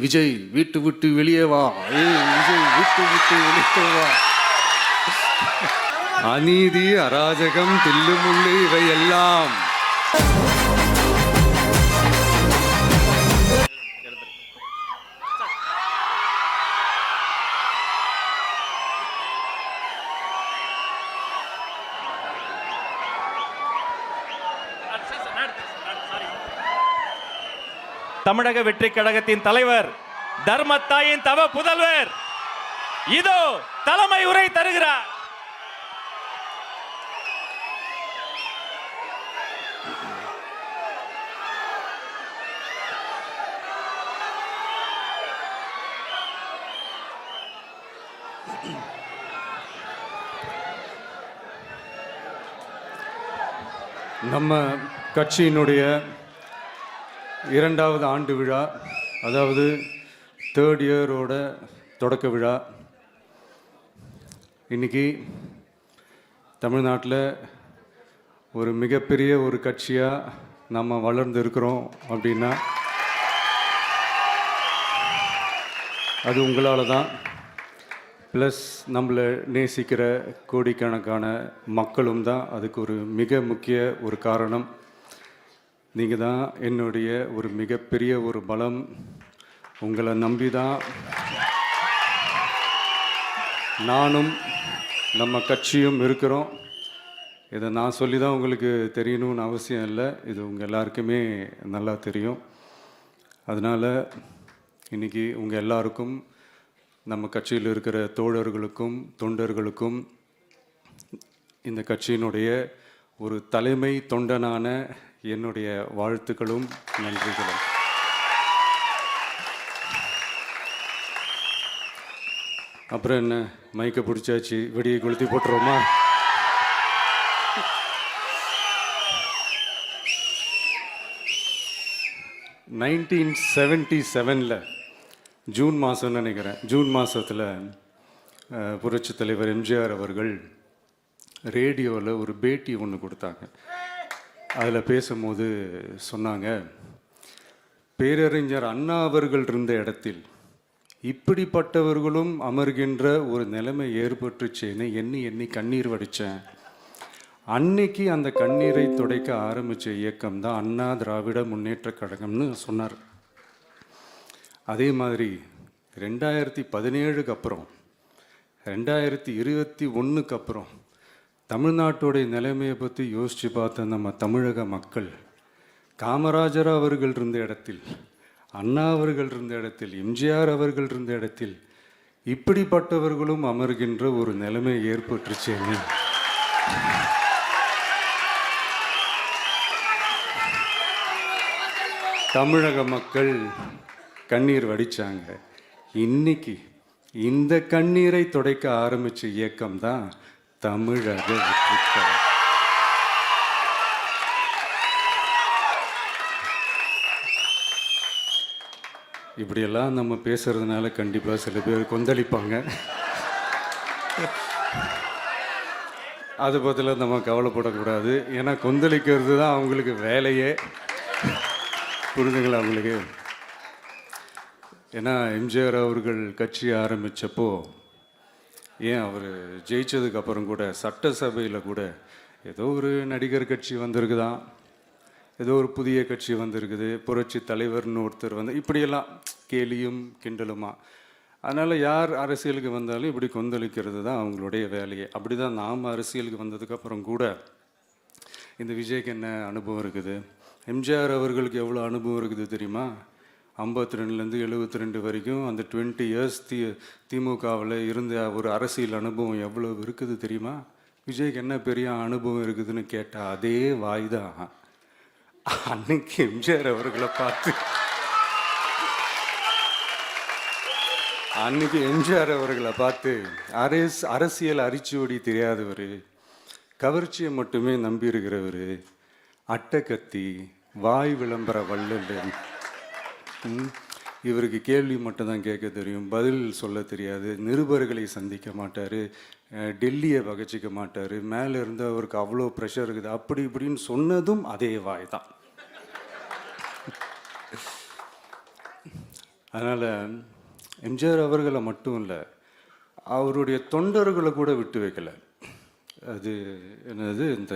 விஜய் வீட்டு விட்டு வெளியே வா, விஜய் வீட்டு விட்டு வெளியே வா. அநீதி, அராஜகம், தில்லுமுள்ளு இவை எல்லாம் தமிழக வெற்றி கழகத்தின் தலைவர், தர்மத்தாயின் தவ புதல்வர் இதோ தலைமை உரை தருகிறார். நம்ம கட்சியினுடைய 2வது ஆண்டு விழா, அதாவது 3rd இயரோட தொடக்க விழா. இன்னைக்கு தமிழ்நாட்டில் ஒரு மிகப்பெரிய ஒரு கட்சியாக நம்ம வளர்ந்து இருக்கிறோம் அப்படின்னா அது உங்களால் தான். ப்ளஸ் நம்மளை நேசிக்கிற கோடிக்கணக்கான மக்களும் தான் அதுக்கு ஒரு மிக முக்கிய ஒரு காரணம். நீங்கள் தான் என்னுடைய ஒரு மிகப்பெரிய ஒரு பலம். உங்களை நம்பி தான் நானும் நம்ம கட்சியும் இருக்கிறோம். இதை நான் சொல்லி தான் உங்களுக்கு தெரியணும்னு அவசியம் இல்லை, இது உங்கள் எல்லாருக்குமே நல்லா தெரியும். அதனால் இன்றைக்கி உங்கள் எல்லாருக்கும், நம்ம கட்சியில் இருக்கிற தோழர்களுக்கும் தொண்டர்களுக்கும், இந்த கட்சியினுடைய ஒரு தலைமை தொண்டனான என்னுடைய வாழ்த்துக்களும் நன்றிகளும். அப்புறம் என்ன, மைக்கை பிடிச்சாச்சு, வெடியை கொளுத்தி போட்டுருவோமா? (1977) ஜூன் மாதம்னு நினைக்கிறேன். ஜூன் மாதத்தில் புரட்சி தலைவர் எம்ஜிஆர் அவர்கள் ரேடியோவில் ஒரு பேட்டி ஒன்று கொடுத்தாங்க. அதில் பேசும்போது சொன்னாங்க, பேரறிஞர் அண்ணா அவர்கள் இருந்த இடத்தில் இப்படிப்பட்டவர்களும் அமர்கின்ற ஒரு நிலைமை ஏற்பட்டுச்சேன்னு எண்ணி எண்ணி கண்ணீர் வடித்தேன். அன்னைக்கு அந்த கண்ணீரை துடைக்க ஆரம்பித்த இயக்கம் தான் அண்ணா திராவிட முன்னேற்ற கழகம்னு சொன்னார். அதே மாதிரி 2017க்கு அப்புறம் 2021க்கு அப்புறம் தமிழ்நாட்டுடைய நிலைமையை பற்றி யோசித்து பார்த்த நம்ம தமிழக மக்கள், காமராஜர் அவர்கள் இருந்த இடத்தில், அண்ணா அவர்கள் இருந்த இடத்தில், எம்ஜிஆர் அவர்கள் இருந்த இடத்தில் இப்படிப்பட்டவர்களும் அமர்கின்ற ஒரு நிலைமை ஏற்பட்டுருச்சேன்னு தமிழக மக்கள் கண்ணீர் வடித்தாங்க. இன்னைக்கு இந்த கண்ணீரை துடைக்க ஆரம்பித்த இயக்கம் தான் தமிழக வெற்றி கழகம். இப்படியெல்லாம் நம்ம பேசுறதுனால கண்டிப்பாக சில பேர் கொந்தளிப்பாங்க. அது பற்றில நம்ம கவலைப்படக்கூடாது. ஏன்னா கொந்தளிக்கிறது தான் அவங்களுக்கு வேலையே. புரிதுங்களா அவங்களுக்கு? ஏன்னா எம்ஜிஆர் அவர்கள் கட்சி ஆரம்பித்தப்போ, ஏன் அவர் ஜெயிச்சதுக்கப்புறம் கூட சட்டசபையில் கூட ஏதோ ஒரு நடிகர் கட்சி வந்திருக்குதான், ஏதோ ஒரு புதிய கட்சி வந்திருக்குது, புரட்சி தலைவர்னு ஒருத்தர் வந்து, இப்படியெல்லாம் கேலியும் கிண்டலுமா. அதனால் யார் அரசியலுக்கு வந்தாலும் இப்படி கொந்தளிக்கிறது தான் அவங்களுடைய வேலையே. அப்படி தான் நாம் அரசியலுக்கு வந்ததுக்கப்புறம் கூட இந்த விஜய்க்கு என்ன அனுபவம் இருக்குது, எம்ஜிஆர் அவர்களுக்கு எவ்வளோ அனுபவம் இருக்குது தெரியுமா? 52லேருந்து 72 வரைக்கும் அந்த 20 இயர்ஸ் திமுகவில் இருந்த ஒரு அரசியல் அனுபவம் எவ்வளோ இருக்குது தெரியுமா? விஜய்க்கு என்ன பெரிய அனுபவம் இருக்குதுன்னு கேட்டால் அதே வாய் தான் அன்னைக்கு எம்ஜிஆர் அவர்களை பார்த்து, அன்னைக்கு எம்ஜிஆர் அவர்களை பார்த்து அரசியல் அரிச்சுவடி தெரியாதவர், கவர்ச்சியை மட்டுமே நம்பி இருக்கிறவர், அட்டைக்கத்தி, வாய் விளம்பர வள்ளல், இவருக்கு கேள்வி மட்டும்தான் கேட்க தெரியும், பதில் சொல்ல தெரியாது, நிருபர்களை சந்திக்க மாட்டார், டெல்லியை பகச்சிக்க மாட்டார், மேலே இருந்து அவருக்கு அவ்வளோ ப்ரெஷர் இருக்குது, அப்படி இப்படின்னு சொன்னதும் அதே வாய் தான். அதனால் எம்ஜிஆர் அவர்களை மட்டும் இல்லை, அவருடைய தொண்டர்களை கூட விட்டு வைக்கல. அது என்னது, இந்த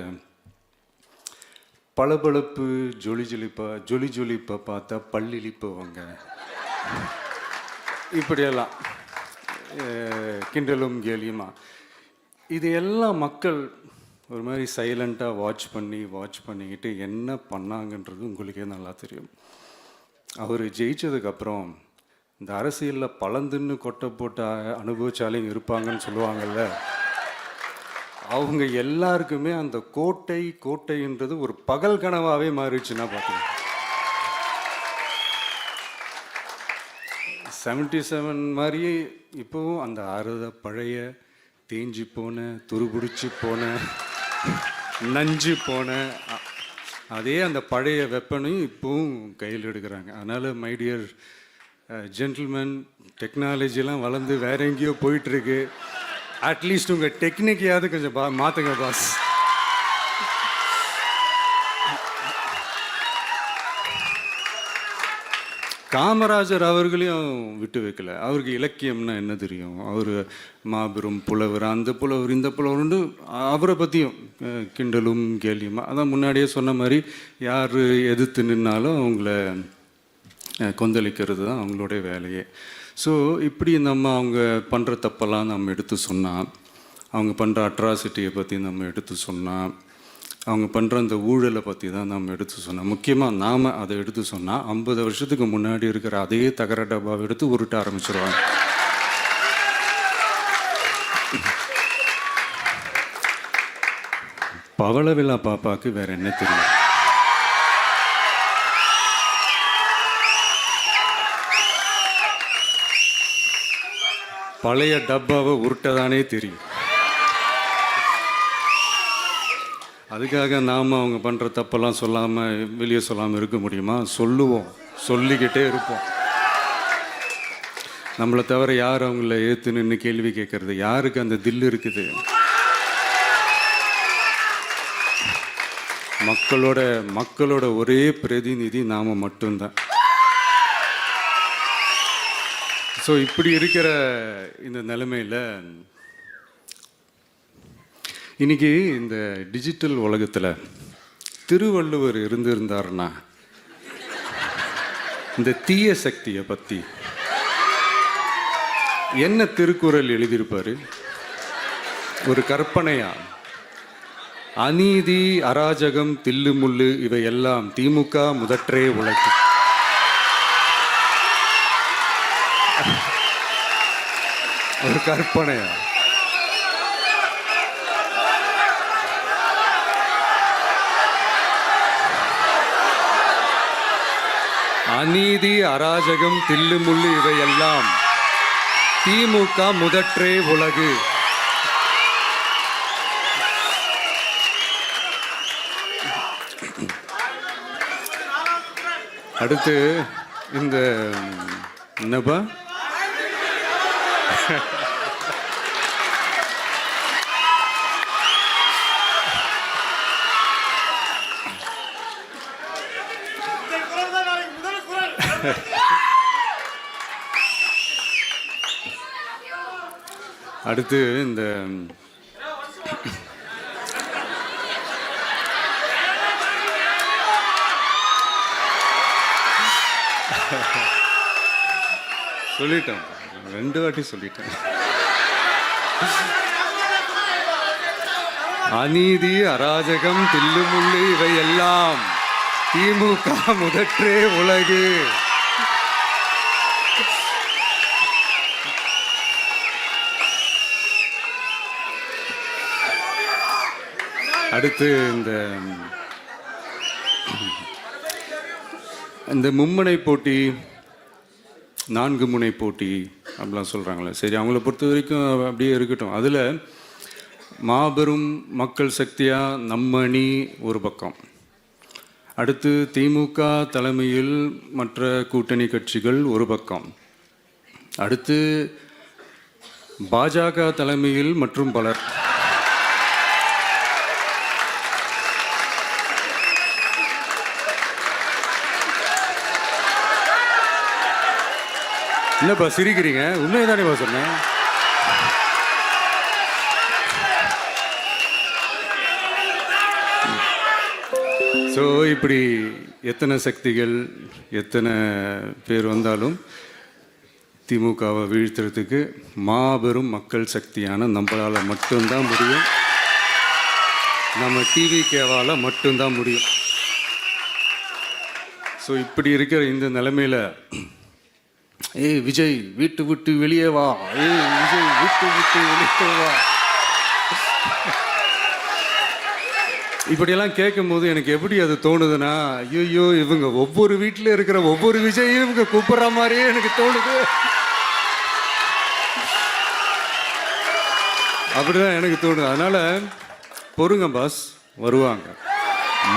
பளபளப்பு ஜொலி ஜொலிப்பை பார்த்தா பல்லிழிப்பவங்க, இப்படியெல்லாம் கிண்டலும் கேலியுமா, இது எல்லாம் மக்கள் ஒரு மாதிரி சைலண்ட்டாக வாட்ச் பண்ணிக்கிட்டு என்ன பண்ணாங்கன்றது உங்களுக்கே நல்லா தெரியும். அவர் ஜெயிச்சதுக்கப்புறம் இந்த அரசியலில் பழந்துன்னு கொட்டை போட்ட அனுபவிச்சாலையும் இருப்பாங்கன்னு சொல்லுவாங்கள்ல, அவங்க எல்லாருக்குமே அந்த கோட்டைன்றது ஒரு பகல் கனவாகவே மாறிடுச்சுன்னா பார்த்தீங்க. 77 மாதிரியே இப்போவும் அந்த பழைய தேஞ்சி போன, துருபிடிச்சி போன, நஞ்சு போன அதே அந்த பழைய வெப்பனையும் இப்போவும் கையில் எடுக்கிறாங்க. அதனால் மை டியர் ஜென்டில்மேன், டெக்னாலஜிலாம் வளர்ந்து வேற எங்கேயோ போயிட்டுருக்கு. அட்லீஸ்ட் உங்கள் டெக்னிக்கையாவது கொஞ்சம் மாற்றுங்க பாஸ். காமராஜர் அவர்களையும் விட்டு வைக்கல. அவருக்கு இலக்கியம்னா என்ன தெரியும், அவர் மாபெரும் புலவர், அந்த புலவர் இந்த புலவர்னு அவரை பற்றியும் கிண்டலும் கேலியுமா. அதான் முன்னாடியே சொன்ன மாதிரி யார் எதிர்த்து நின்னாலும் அவங்கள கொந்தளிக்கிறது தான் அவங்களுடைய வேலையே. ஸோ இப்படி அவங்க பண்ணுற தப்பெல்லாம் நம்ம எடுத்து சொன்னால், அவங்க பண்ணுற அட்ராசிட்டியை பற்றி நம்ம எடுத்து சொன்னால், அவங்க பண்ணுற அந்த ஊழலை பற்றி தான் நம்ம எடுத்து சொன்னோம். முக்கியமாக நாம் அதை எடுத்து சொன்னால் 50 வருஷத்துக்கு முன்னாடி இருக்கிற அதே தகர டப்பாவை எடுத்து உருட்ட ஆரம்பிச்சிருவாங்க. பவள விழா பாப்பாவுக்கு வேற என்ன தெரியும்? பழைய டப்பாவை உருட்டதானே தெரியும். அதுக்காக நாம் அவங்க பண்ணுற தப்பெல்லாம் சொல்லாமல் வெளியே சொல்லாமல் இருக்க முடியுமா? சொல்லுவோம், சொல்லிக்கிட்டே இருப்போம். நம்மளை தவிர யார் அவங்கள ஏற்று நின்று கேள்வி கேட்கறது? யாருக்கு அந்த தில் இருக்குது? மக்களோட ஒரே பிரதிநிதி நாம் மட்டும்தான். ஸோ இப்படி இருக்கிற இந்த நிலைமையில் இன்னைக்கு இந்த டிஜிட்டல் உலகத்தில் திருவள்ளுவர் இருந்திருந்தாருன்னா இந்த தீய சக்தியை பற்றி என்ன திருக்குறள் எழுதியிருப்பார்? ஒரு கற்பனையா, அநீதி, அராஜகம், தில்லுமுள்ளு இவையெல்லாம் திமுக முதற்றே உலகு. ஒரு கற்பனையா? அநீதி, அராஜகம், தில்லுமுள்ளு இவையெல்லாம் திமுக முதற்றே உலகு. அடுத்து இந்த என்னப்பா அடுத்து இந்த சொல்லிட்டேன், 2 வாட்டி சொல்லிட்டேன். அநீதி, அராஜகம், தில்லுமுள்ளு இவையெல்லாம் திமுக முதற்றே உலகு. அடுத்து இந்த மும்முனை போட்டி, 4 முனை போட்டி அப்படிலாம் சொல்கிறாங்களே, சரி அவங்கள பொறுத்த வரைக்கும் அப்படியே இருக்கட்டும். அதில் மாபெரும் மக்கள் சக்தியாக நம்ம அணி ஒரு பக்கம், அடுத்து திமுக தலைமையில் மற்ற கூட்டணி கட்சிகள் ஒரு பக்கம், அடுத்து பாஜக தலைமையில் மற்றும் பலர், என்னப்பா சிரிக்கிறீங்க? உண்மையை தானேப்பா சொன்னேன். ஸோ இப்படி எத்தனை சக்திகள் எத்தனை பேர் வந்தாலும் திமுகவை வீழ்த்துறதுக்கு மாபெரும் மக்கள் சக்தியான நம்மளால் மட்டும்தான் முடியும். நம்ம டிவிகேவால் மட்டும்தான் முடியும். ஸோ இப்படி இருக்கிற இந்த நிலைமையில் ஏய் விஜய் வீட்டு விட்டு வெளியே வா, ஏய் விஜய் வீட்டு விட்டு வெளியே வா, இப்படியெல்லாம் கேட்கும்போது எனக்கு எப்படி அது தோணுதுன்னா, ஐயோ இவங்க ஒவ்வொரு வீட்டில் இருக்கிற ஒவ்வொரு விஜயும் இவங்க கூப்பிட்ற மாதிரியே எனக்கு தோணுது. அப்படிதான் எனக்கு தோணுது. அதனால பொறுங்க பாஸ், வருவாங்க,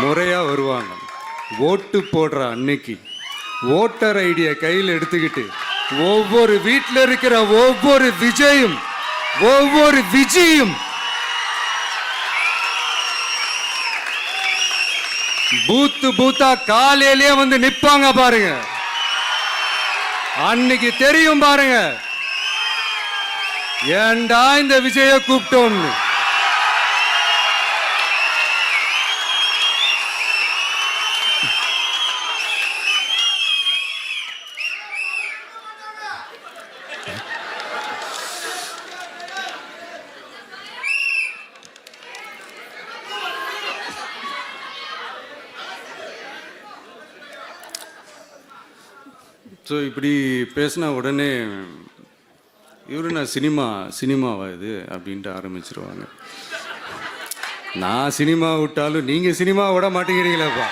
முறையா வருவாங்க. ஓட்டு போடுற அன்னைக்கு ஓட்டர் ஐடியை கையில் எடுத்துக்கிட்டு ஒவ்வொரு வீட்டில் இருக்கிற ஒவ்வொரு விஜயும் ஒவ்வொரு விஜயும் பூத்து பூத்தா காலையிலேயே வந்து நிப்பாங்க பாருங்க. அன்னைக்கு தெரியும் பாருங்க, ஏண்டா இந்த விஜய கூப்பிட்டோம்னு. ஸோ இப்படி பேசினா உடனே இவரு நான் சினிமாவா இது அப்படின்ட்டு ஆரம்பிச்சிருவாங்க. நான் சினிமா விட்டாலும் நீங்கள் சினிமா விட மாட்டேங்கிறீங்களேப்பா.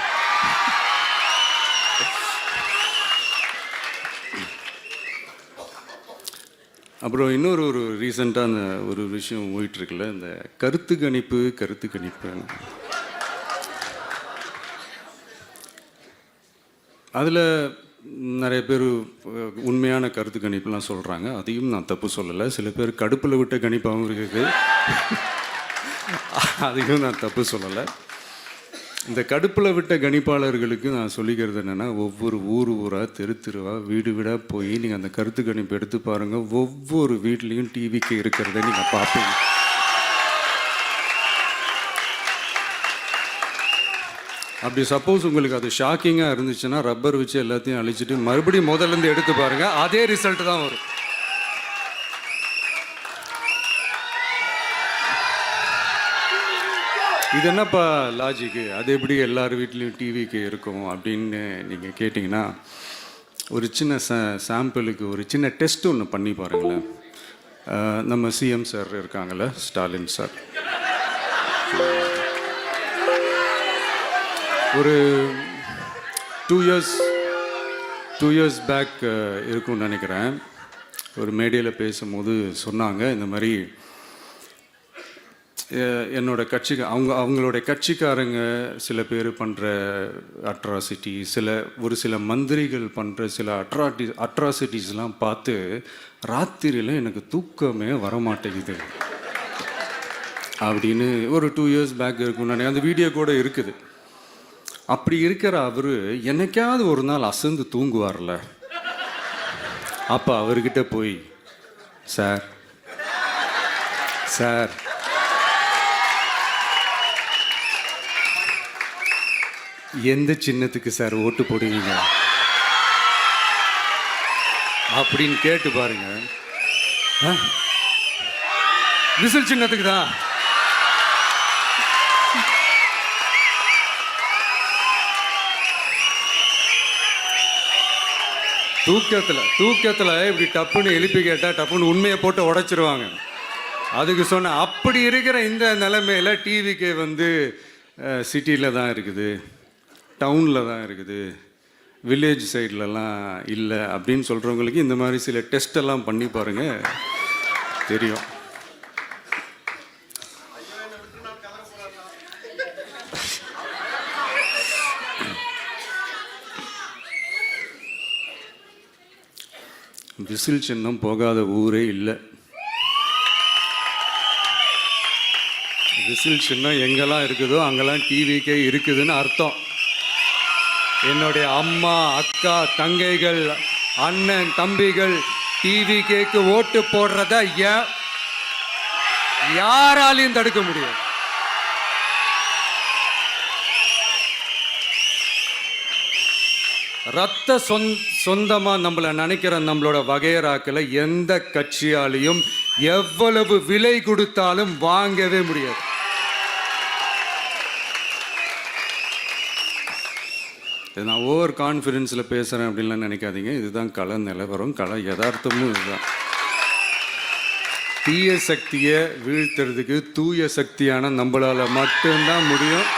அப்புறம் இன்னொரு ரீசெண்டாக அந்த ஒரு விஷயம் போயிட்டுருக்குல்ல, இந்த கருத்து கணிப்பு அதில் நிறைய பேர் உண்மையான கருத்து கணிப்புலாம் சொல்கிறாங்க. அதையும் நான் தப்பு சொல்லலை. சில பேர் கடுப்பில் விட்ட கணிப்பாகவும் இருக்குது, அதையும் நான் தப்பு சொல்லலை. இந்த கடுப்பில் விட்ட கணிப்பாளர்களுக்கு நான் சொல்லிக்கிறது என்னென்னா, ஒவ்வொரு ஊராக தெருவா வீடு வீடாக போய் நீங்கள் அந்த கருத்து கணிப்பு எடுத்து பாருங்கள். ஒவ்வொரு வீட்லேயும் டிவிக்கு இருக்கிறத நீங்கள் பார்ப்பீங்க. அப்படி சப்போஸ் உங்களுக்கு அது ஷாக்கிங்காக இருந்துச்சுன்னா ரப்பர் வச்சு எல்லாத்தையும் அழிச்சிட்டு மறுபடியும் முதல்லேருந்து எடுத்து பாருங்கள், அதே ரிசல்ட் தான் வரும். இது என்னப்பா லாஜிக்கு, அது எப்படி எல்லார் வீட்லேயும் டிவிக்கு இருக்கும் அப்படின்னு நீங்கள் கேட்டிங்கன்னா, ஒரு சின்ன சாம்பிளுக்கு ஒரு சின்ன டெஸ்ட் ஒன்று பண்ணி பாருங்களேன். நம்ம சிஎம் சார் இருக்காங்கள்ல, ஸ்டாலின் சார், ஒரு 2 இயர்ஸ் பேக் இருக்கும்னு நினைக்கிறேன். ஒரு மேடையில் பேசும்போது சொன்னாங்க, இந்த மாதிரி என்னோட கட்சிக்கு அவங்களுடைய கட்சிக்காரங்க சில பேர் பண்ணுற அட்ராசிட்டி, ஒரு சில மந்திரிகள் பண்ணுற சில அட்ராசிட்டிஸ்லாம் பார்த்து ராத்திரியில் எனக்கு தூக்கமே வரமாட்டேங்குது அப்படின்னு ஒரு 2 இயர்ஸ் பேக் இருக்கும்னு நினைக்கிறேன். அந்த வீடியோ கூட இருக்குது. அப்படி இருக்கிற அவர் என்னைக்காவது ஒரு நாள் அசந்து தூங்குவார்ல, அப்போ அவர்கிட்ட போய், சார் எந்த சின்னத்துக்கு சார் ஓட்டு போடுவீங்க அப்படின்னு கேட்டு பாருங்க. விசில் சின்னத்துக்கு தான். தூக்கத்தில் இப்படி டப்புன்னு எழுப்பி கேட்டால் டப்புன்னு உண்மையை போட்டு உடைச்சிருவாங்க. அதுக்கு சொன்ன அப்படி இருக்கிற இந்த நிலைமையில் டிவிக்கு வந்து சிட்டியில் தான் இருக்குது, டவுனில் தான் இருக்குது, வில்லேஜ் சைட்லலாம் இல்லை அப்படின்னு சொல்கிறவங்களுக்கு இந்த மாதிரி சில டெஸ்டெல்லாம் பண்ணி பாருங்கள், தெரியும். விசில் சின்னம் போகாத ஊரே இல்லை. விசில் சின்னம் எங்கெல்லாம் இருக்குதோ அங்கெல்லாம் டிவிக்கே இருக்குதுன்னு அர்த்தம். என்னுடைய அம்மா, அக்கா, தங்கைகள், அண்ணன், தம்பிகள் டிவிகேக்கு ஓட்டு போடுறத யாராலையும் தடுக்க முடியாது. ரத்த சொந்தமா நம்மள நினைக்கிற நம்மளோட வகையராக்களை எந்த கட்சியாலையும் எவ்வளவு விலை கொடுத்தாலும் வாங்கவே முடியாது. நான் ஓவர் கான்ஃபிடென்ஸில் பேசுகிறேன் அப்படின்லாம் நினைக்காதீங்க. இதுதான் கள நிலவரம், கள யதார்த்தமும் இதுதான். தீய சக்தியை வீழ்த்துறதுக்கு தூய சக்தியான நம்மளால் மட்டும்தான் முடியும்.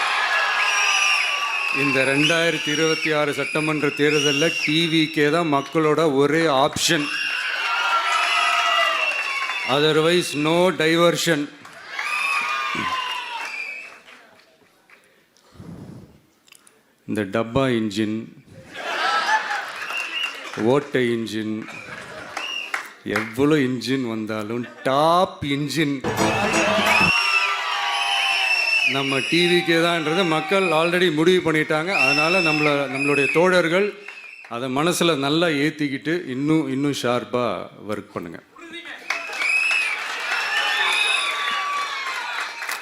இந்த 2026 சட்டமன்ற தேர்தலில் டிவிக்கே தான் மக்களோட ஒரே ஆப்ஷன். Otherwise no diversion. இந்த டப்பா இன்ஜின், ஓட்டை இன்ஜின், எவ்வளோ இன்ஜின் வந்தாலும் டாப் இன்ஜின் நம்ம டிவிக்கே தான்ன்றதை மக்கள் ஆல்ரெடி முடிவு பண்ணிட்டாங்க. அதனால் நம்மளுடைய தோழர்கள் அதை மனசில் நல்லா ஏற்றிக்கிட்டு இன்னும் ஷார்ப்பாக ஒர்க் பண்ணுங்கள்.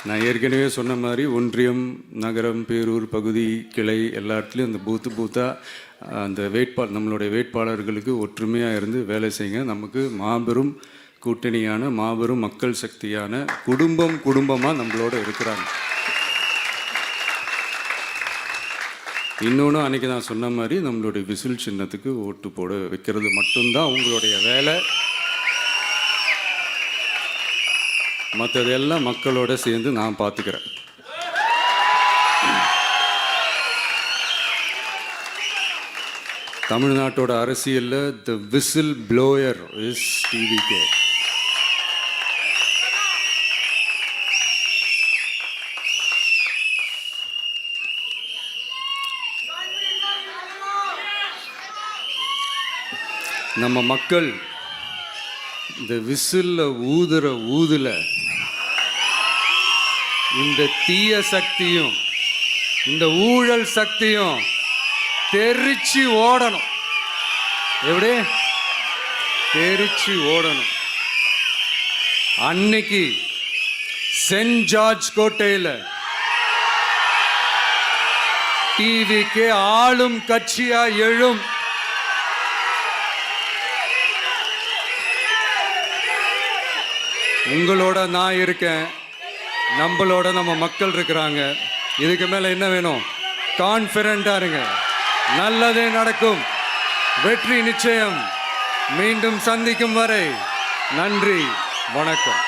நான் ஏற்கனவே சொன்ன மாதிரி ஒன்றியம், நகரம், பேரூர், பகுதி, கிளை எல்லா இடத்துலையும் அந்த பூத்தாக அந்த நம்மளுடைய வேட்பாளர்களுக்கு ஒற்றுமையாக இருந்து வேலை செய்யுங்க. நமக்கு மாபெரும் கூட்டணியான மாபெரும் மக்கள் சக்தியான குடும்பமாக நம்மளோட இருக்கிறாங்க. இன்னொன்று அன்றைக்கி நான் சொன்ன மாதிரி நம்மளுடைய விசில் சின்னத்துக்கு ஓட்டு போட வைக்கிறது மட்டும்தான் உங்களுடைய வேலை. மற்றதெல்லாம் மக்களோட சேர்ந்து நான் பார்த்துக்கிறேன். தமிழ்நாட்டோட அரசியலில் த விசில் ப்ளோயர் இஸ் டிவிகே. நம்ம மக்கள் இந்த விசில்ல ஊதுல இந்த தீய சக்தியும் இந்த ஊழல் சக்தியும் தெரிச்சு ஓடணும். எப்படி தெரிச்சு ஓடணும்? அன்னைக்கு சென்ட் ஜார்ஜ் கோட்டையில் டிவிக்கு ஆளும் கட்சியா எழும். உங்களோட நான் இருக்கேன், நம்மளோட நம்ம மக்கள் இருக்கிறாங்க. இதுக்கு மேல என்ன வேணும்? கான்ஃபிடென்ட்டா இருங்க, நல்லதே நடக்கும், வெற்றி நிச்சயம். மீண்டும் சந்திக்கும் வரை நன்றி, வணக்கம்.